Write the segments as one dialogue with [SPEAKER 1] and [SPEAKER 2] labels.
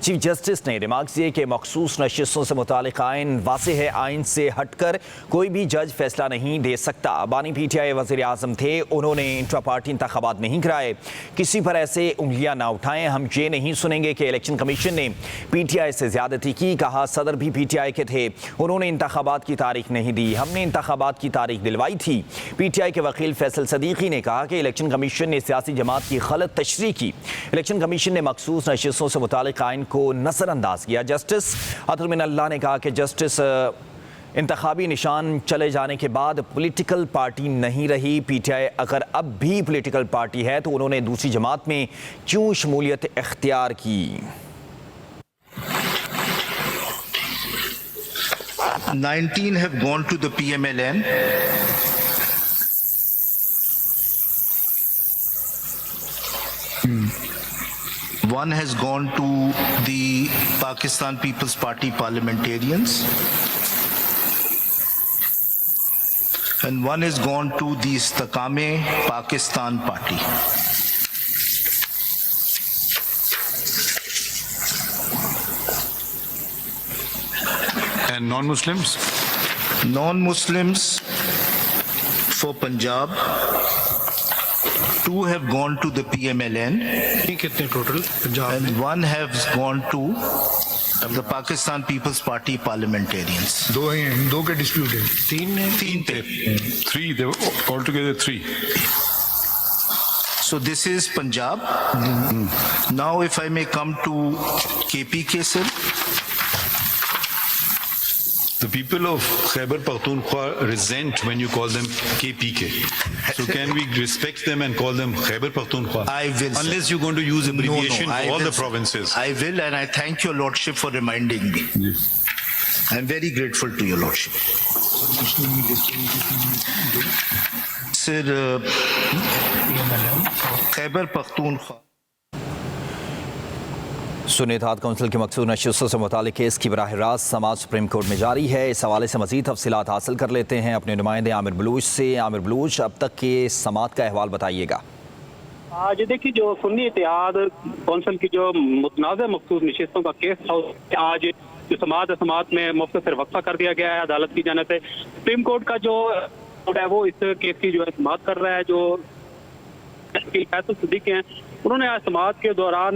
[SPEAKER 1] Chief justice ने remarks दिए कि मखसूस नशिस्तों से मुतालिक आइन वाज़ेह है, आइन से हटकर कोई भी जज फैसला नहीं दे सकता। बानी PTI वज़ीर आज़म थे, उन्होंने इंट्रा पार्टी इंतखाबात नहीं कराए। किसी पर ऐसे उंगलियां ना उठाएं, हम ये नहीं सुनेंगे कि इलेक्शन कमीशन ने PTI से ज्यादती की। कहा सदर भी PTI के थे, उन्होंने इंतखाबात की तारीख नहीं दी, हमने इंतखाबात की तारीख दिलवाई थी। PTI के वकील फैसल सदीकी ने कहा कि इलेक्शन कमीशन ने सियासी जमात की गलत तशरीह की। इलेक्शन कमीशन ने मखसूस नशिस्तों से मुतालिक आइन को नजरअंदाज किया। जस्टिस अतुल मिनल्ला ने कहा कि जस्टिस इंतखाबी निशान चले जाने के बाद पॉलिटिकल पार्टी नहीं रही। PTI अगर अब भी पॉलिटिकल पार्टी है तो उन्होंने दूसरी जमात में क्यों शमूलियत इख्तियार की।
[SPEAKER 2] 19 have gone to the PMLN. One has gone to the Pakistan People's Party parliamentarians. And one has gone to the Istakame Pakistan Party.
[SPEAKER 3] And non-Muslims?
[SPEAKER 2] Non-Muslims for Punjab, 2 have gone to the PMLN.
[SPEAKER 3] कितने total Punjab में?
[SPEAKER 2] And 1 has gone to the Pakistan People's Party parliamentarians.
[SPEAKER 3] दो हैं, दो के dispute है। तीन थे। Three, they were altogether 3.
[SPEAKER 2] So this is Punjab. Now if I may come to KPK, sir.
[SPEAKER 3] The people of Khyber Pakhtunkhwa resent when you call them KPK. So can we respect them and call them Khyber Pakhtunkhwa?
[SPEAKER 2] I will, sir.
[SPEAKER 3] Unless you're going to use abbreviation
[SPEAKER 2] I
[SPEAKER 3] for all
[SPEAKER 2] will,
[SPEAKER 3] the
[SPEAKER 2] sir.
[SPEAKER 3] provinces.
[SPEAKER 2] I will, and I thank your lordship for reminding me.
[SPEAKER 3] Yes.
[SPEAKER 2] I'm very grateful to your lordship. Sir, Khyber Pakhtunkhwa.
[SPEAKER 1] Sunni-e-Ittehad council की मखसूस नशिस्तों से मुतालिक case की बराह रास्त समात supreme court में जारी है। इस हवाले से मज़ीद तफसीलात हासिल कर लेते हैं अपने नुमाइंदे आमिर बलूच से। आमिर बलूच, अब तक के समात का अहवाल बताइएगा।
[SPEAKER 4] आज देखिए, जो सुन्नी-ए-इत्तेहाद कौंसिल की जो मुतनाज़ मखसूस नशिस्तों का केस था, आज जो समात में मुख्तसर वक्फा कर दिया गया है अदालत की जानिब से। सुप्रीम कोर्ट का जो है वो इस केस की जो है समात कर रहा है। जो फैसल सदीकी हैं, उन्होंने आज समात के दौरान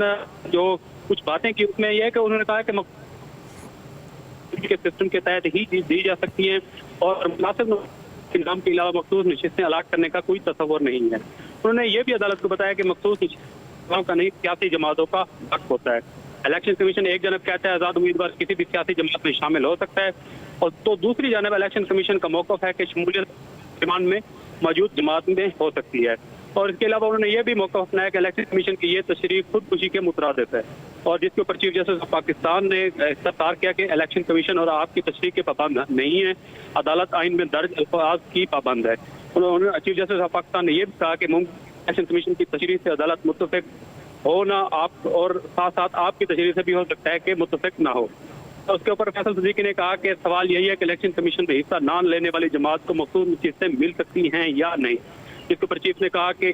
[SPEAKER 4] जो कुछ बातें की, उसमें यह है कि उन्होंने कहा कि सिस्टम के तहत ही दी जा सकती हैं और मुनासिब इंतजाम के अलावा मखसूस नशिस्तें अलाट करने का कोई तस्वर नहीं है। उन्होंने ये भी अदालत को बताया कि मखसूस नशिस्तों का नहीं, सियासी जमातों का हक होता है। इलेक्शन कमीशन एक जानब कहता है आज़ाद उम्मीदवार किसी भी सियासी जमात में शामिल हो सकता है, और तो दूसरी जानब इलेक्शन कमीशन का मौक़िफ़ है कि शमूलियत डिमांड में मौजूद जमात में हो सकती है। और इसके अलावा उन्होंने ये भी मौका अपनाया कि इलेक्शन कमीशन की ये तशरीह खुदकुशी के मुतरादिफ है, और जिसके ऊपर चीफ जस्टिस ऑफ पाकिस्तान ने इस्तफसार किया कि इलेक्शन कमीशन और आपकी तशरीह के पाबंद नहीं है, अदालत आइन में दर्ज अल्फाज की पाबंद है। उन्होंने चीफ जस्टिस ऑफ पाकिस्तान ने यह भी कहा कि इलेक्शन कमीशन की तशरीह से अदालत मुत्तफिक हो ना, आप और साथ साथ आपकी तशरीह से भी हो सकता है कि मुत्तफिक ना हो। तो उसके ऊपर फैसल सदीकी ने कहा कि सवाल यही है कि इलेक्शन कमीशन में हिस्सा ना लेने वाली जमात को मखसूस नशिस्तें मिल सकती हैं या नहीं। जिसके ऊपर चीफ ने कहा कि